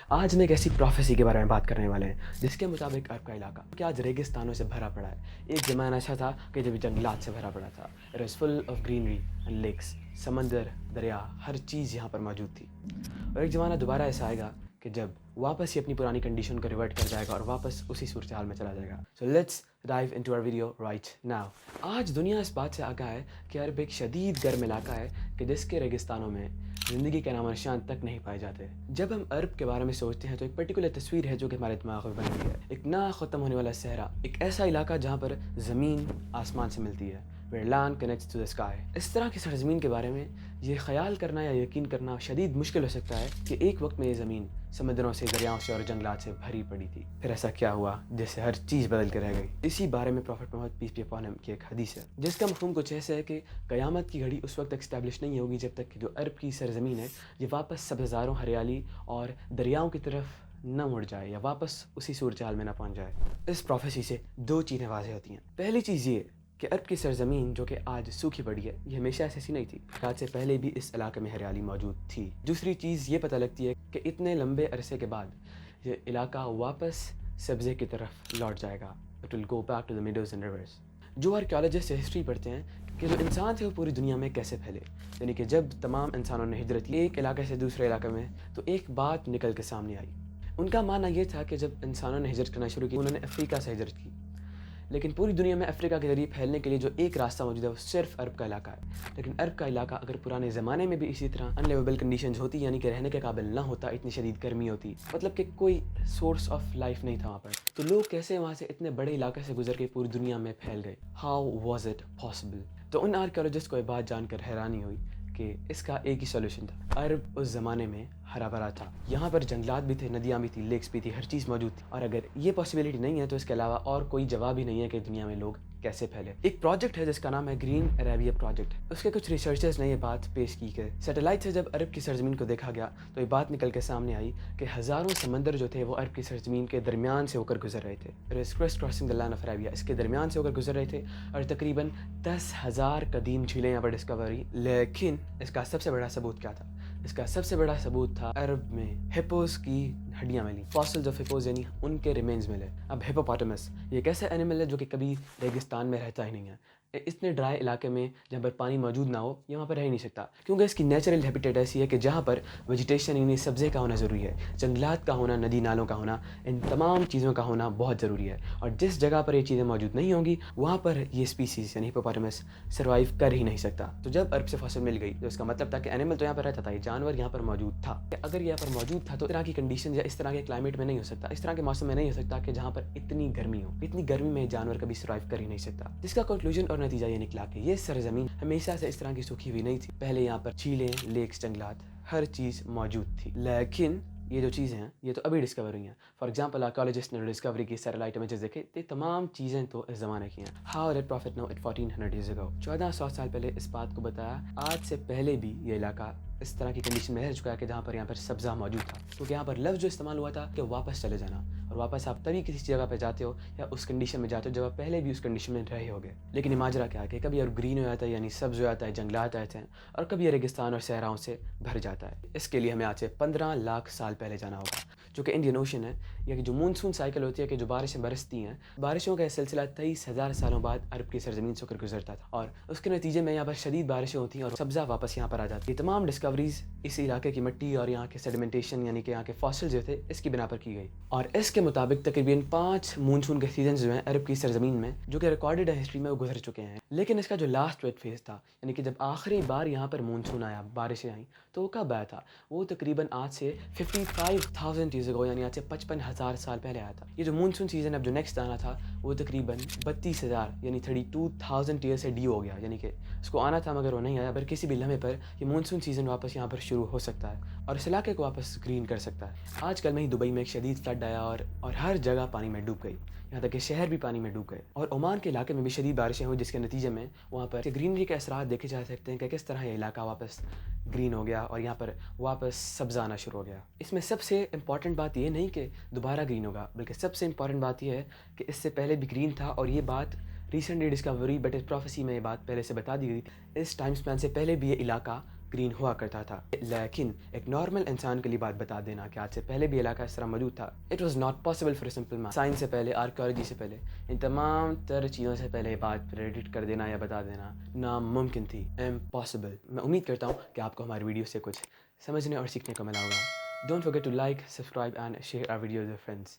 آج ہم ایک ایسی پروفیسی کے بارے میں بات کرنے والے ہیں جس کے مطابق عرب کا علاقہ کہ آج ریگستانوں سے بھرا پڑا ہے۔ ایک زمانہ ایسا تھا کہ جب جنگلات سے بھرا پڑا تھا۔ It was full of greenery and lakes, سمندر، دریا، ہر چیز یہاں پر موجود تھی۔ اور ایک زمانہ دوبارہ ایسا آئے گا کہ جب واپس ہی اپنی پرانی کنڈیشن کو ریورٹ کر جائے گا اور واپس اسی صورتحال میں چلا جائے گا۔ So let's dive into our video right now. آج دنیا اس بات سے آگاہ ہے کہ عرب ایک شدید گرم علاقہ ہے کہ جس کے ریگستانوں میں زندگی کے نام و نشان تک نہیں پائے جاتے۔ جب ہم عرب کے بارے میں سوچتے ہیں تو ایک پرٹیکولر تصویر ہے جو کہ ہمارے دماغ میں بن گئی ہے، ایک نہ ختم ہونے والا صحرا، ایک ایسا علاقہ جہاں پر زمین آسمان سے ملتی ہے، where land connects to the sky۔ اس طرح کی سرزمین کے بارے میں یہ خیال کرنا یا یقین کرنا شدید مشکل ہو سکتا ہے کہ ایک وقت میں یہ زمین سمندروں سے، دریاؤں سے اور جنگلات سے بھری پڑی تھی۔ پھر ایسا کیا ہوا جس سے ہر چیز بدل کے رہ گئی؟ اسی بارے میں prophet Muhammad peace be upon ہم کی ایک حدیث ہے جس کا مفہوم کچھ ایسا ہے کہ قیامت کی گھڑی اس وقت تک اسٹیبلش نہیں ہوگی جب تک کہ جو عرب کی سرزمین ہے یہ واپس سبزاروں، ہریالی اور دریاؤں کی طرف نہ مڑ جائے یا واپس اسی صورتحال میں نہ پہنچ جائے۔ اس پروفیسی سے دو چیزیں واضح ہوتی ہیں۔ پہلی چیز یہ کہ عرب کی سرزمین جو کہ آج سوکھی پڑی ہے یہ ہمیشہ ایسی نہیں تھی، آج سے پہلے بھی اس علاقے میں ہریالی موجود تھی۔ دوسری چیز یہ پتہ لگتی ہے کہ اتنے لمبے عرصے کے بعد یہ علاقہ واپس سبزے کی طرف لوٹ جائے گا۔ It will go back to the meadows and rivers۔ جو آرکیالوجسٹ ہسٹری پڑھتے ہیں کہ جو انسان تھے وہ پوری دنیا میں کیسے پھیلے، یعنی کہ جب تمام انسانوں نے ہجرت کی ایک علاقے سے دوسرے علاقے میں تو ایک بات نکل کے سامنے آئی۔ ان کا ماننا یہ تھا کہ جب انسانوں نے ہجرت کرنا شروع کی انہوں نے افریقہ سے ہجرت کی، لیکن پوری دنیا میں افریقہ کے ذریعے پھیلنے کے لیے جو ایک راستہ موجود ہے وہ صرف عرب کا علاقہ ہے۔ لیکن عرب کا علاقہ اگر پرانے زمانے میں بھی اسی طرح ان لیویبل کنڈیشنز ہوتی، یعنی کہ رہنے کے قابل نہ ہوتا، اتنی شدید گرمی ہوتی، مطلب کہ کوئی سورس آف لائف نہیں تھا وہاں پر، تو لوگ کیسے وہاں سے اتنے بڑے علاقے سے گزر کے پوری دنیا میں پھیل گئے؟ How was it possible? تو ان آرکیالوجسٹ کو یہ بات جان کر حیرانی ہوئی کہ اس کا ایک ہی سولوشن تھا۔ عرب اس زمانے میں ہرا بھرا تھا، یہاں پر جنگلات بھی تھے، ندیاں بھی تھی، لیکس بھی تھی، ہر چیز موجود تھی، اور اگر یہ پاسبلٹی نہیں ہے تو اس کے علاوہ اور کوئی جواب ہی نہیں ہے کہ دنیا میں لوگ کیسے پھیلے۔ ایک پروجیکٹ ہے جس کا نام ہے گرین عربیہ پروجیکٹ۔ اس کے کچھ ریسرچرز نے یہ بات پیش کی کہ سیٹلائٹ سے جب عرب کی سرزمین کو دیکھا گیا تو یہ بات نکل کے سامنے آئی کہ ہزاروں سمندر جو تھے وہ عرب کی سرزمین کے درمیان سے ہو کر گزر رہے تھے۔ It was crisscrossing the land of Arabia، اس کے درمیان سے ہو کر گزر رہے تھے، اور تقریباً 10,000 قدیم جھیلیں یہاں پر ڈسکور ہوئی۔ لیکن اس کا سب سے بڑا ثبوت کیا تھا؟ اس کا سب سے بڑا ثبوت تھا عرب میں ہپوز کی ہڈیاں ملی، فاسلز آف ہپوز، یعنی ان کے ریمینز ملے۔ اب ہپوپوٹامس یہ ایک ایسا اینیمل ہے جو کہ کبھی ریگستان میں رہتا ہی نہیں ہے، اتنے ڈرائی علاقے میں جہاں پر پانی موجود نہ ہو یہ وہاں پر رہ ہی نہیں سکتا، کیونکہ اس کی نیچرل ہیبیٹیٹ ایسی ہے کہ جہاں پر ویجیٹیشن یعنی سبزے کا ہونا ضروری ہے، جنگلات کا ہونا، ندی نالوں کا ہونا، ان تمام چیزوں کا ہونا بہت ضروری ہے، اور جس جگہ پر یہ چیزیں موجود نہیں ہوں گی وہاں پر یہ اسپیسیز یعنی ہپوپوٹامس سروائیو کر ہی نہیں سکتا۔ تو جب عرب سے فصل مل گئی تو اس کا مطلب تھا کہ اینیمل تو یہاں پر رہتا تھا، یہ جانور یہاں پر موجود تھا۔ اگر یہاں پر موجود تھا تو اس طرح کی کنڈیشن یا اس طرح کے کلائمیٹ میں نہیں ہو سکتا، اس طرح کے موسم میں نہیں ہو سکتا کہ جہاں پر اتنی گرمی ہو، اتنی گرمی میں جانور کبھی سروائیو کر ہی نہیں سکتا، جس کا کنکلوژن اور نتیجہ یہ نکلا کہ یہ سرزمین ہمیشہ سے اس طرح کی سوکھی ہوئی نہیں تھی، پہلے یہاں پر جھیلیں، لیکس، جنگلات، ہر چیز موجود تھی۔ لیکن یہ جو چیزیں ہیں یہ تو ابھی ڈسکور ہوئی ہیں۔ فار ایگزامپل آرکیالوجسٹ نے ڈسکوری کی سیٹلائٹ امیجز دیکھے، یہ تمام چیزیں تو اس زمانے کی ہیں۔ How did prophet know it 1400 years ago؟ 1400 سال پہلے اس بات کو بتایا آج سے پہلے بھی یہ علاقہ اس طرح کی کنڈیشن میں رہ چکا ہے کہ جہاں پر سبزہ موجود تھا، کیونکہ یہاں پر لفظ جو استعمال ہوا تھا کہ واپس چلے جانا، اور واپس آپ تبھی کسی جگہ پہ جاتے ہو یا اس کنڈیشن میں جاتے ہو جب آپ پہلے بھی اس کنڈیشن میں رہے ہوگے۔ لیکن یہ ماجرا کیا ہے کہ کبھی اور گرین ہو جاتا ہے یعنی سبز ہو جاتا ہے، جنگلات آتے ہیں، اور کبھی یہ ریگستان اور صحراؤں سے بھر جاتا ہے۔ اس کے لیے ہمیں آج سے 15 لاکھ سال پہلے جانا ہوگا، جو کہ انڈین اوشن ہے، یا کہ جو مونسون سائیکل ہوتی ہے کہ جو بارشیں برستی ہیں، بارشوں کا یہ سلسلہ 23,000 سالوں بعد عرب کی سرزمین سے ہو کر گزرتا تھا، اور اس کے نتیجے میں یہاں پر شدید بارشیں ہوتی ہیں اور سبزہ واپس یہاں پر آ جاتی ہے۔ یہ تمام ڈسکوریز اس علاقے کی مٹی اور یہاں کے سیڈیمنٹیشن یعنی کہ یہاں کے فاسل جو تھے اس کی بنا پر کی گئی، اور اس کے مطابق تقریباً 5 مونسون کے سیزنز جو ہیں عرب کی سرزمین میں جو کہ ریکارڈڈ ہے ہسٹری میں، وہ گزر چکے ہیں۔ لیکن اس کا جو لاسٹ ویٹ فیز تھا، یعنی کہ جب آخری بار یہاں پر مونسون آیا، بارشیں آئیں، تو وہ کب آیا تھا؟ وہ تقریباً آج سے 55,000 years ago، یعنی آج سے 55,000 سال پہلے آیا تھا۔ یہ جو مونسون سیزن اب جو نیکسٹ آنا تھا وہ تقریباً 32,000 یعنی 32,000 ایئر سے ڈیو ہو گیا، یعنی کہ اس کو آنا تھا مگر وہ نہیں آیا، پر کسی بھی لمحے پر یہ مونسون سیزن واپس یہاں پر شروع ہو سکتا ہے اور اس علاقے کو واپس گرین کر سکتا ہے۔ آج کل میں ہی دبئی میں ایک شدید فلڈ آیا اور ہر جگہ پانی میں ڈوب گئی، یہاں تک کہ شہر بھی پانی میں ڈوب گئے، اور عمان کے علاقے میں بھی شدید بارشیں ہوئی جس کے نتیجے میں وہاں پر گرینری کے اثرات دیکھے جا سکتے ہیں کہ کس طرح یہ علاقہ واپس گرین ہو گیا اور یہاں پر واپس سبزہ آنا شروع ہو گیا۔ اس میں سب سے امپورٹنٹ بات یہ نہیں کہ دوبارہ گرین ہوگا، بلکہ سب سے امپورٹنٹ بات یہ ہے کہ اس سے پہلے بھی گرین تھا، اور یہ بات ریسنٹلی ڈسکوری بٹ اس پروفیسی میں یہ بات پہلے سے بتا دی گئی تھی۔ اس ٹائم سپین سے پہلے بھی یہ علاقہ گرین ہوا کرتا تھا. لیکن ایک نارمل انسان کے لیے بات بتا دینا کہ آج سے پہلے بھی علاقہ اس طرح موجود تھا, it was not possible for simple man. Science سے پہلے, آرکیالوجی سے پہلے, ان تمام تر چیزوں سے پہلے بات پریڈکٹ کر دینا یا بتا دینا ناممکن تھی, امپاسبل. میں امید کرتا ہوں کہ آپ کو ہماری ویڈیو سے کچھ سمجھنے اور سیکھنے کو ملا ہوگا. Don't forget to like, subscribe and share our videos with friends.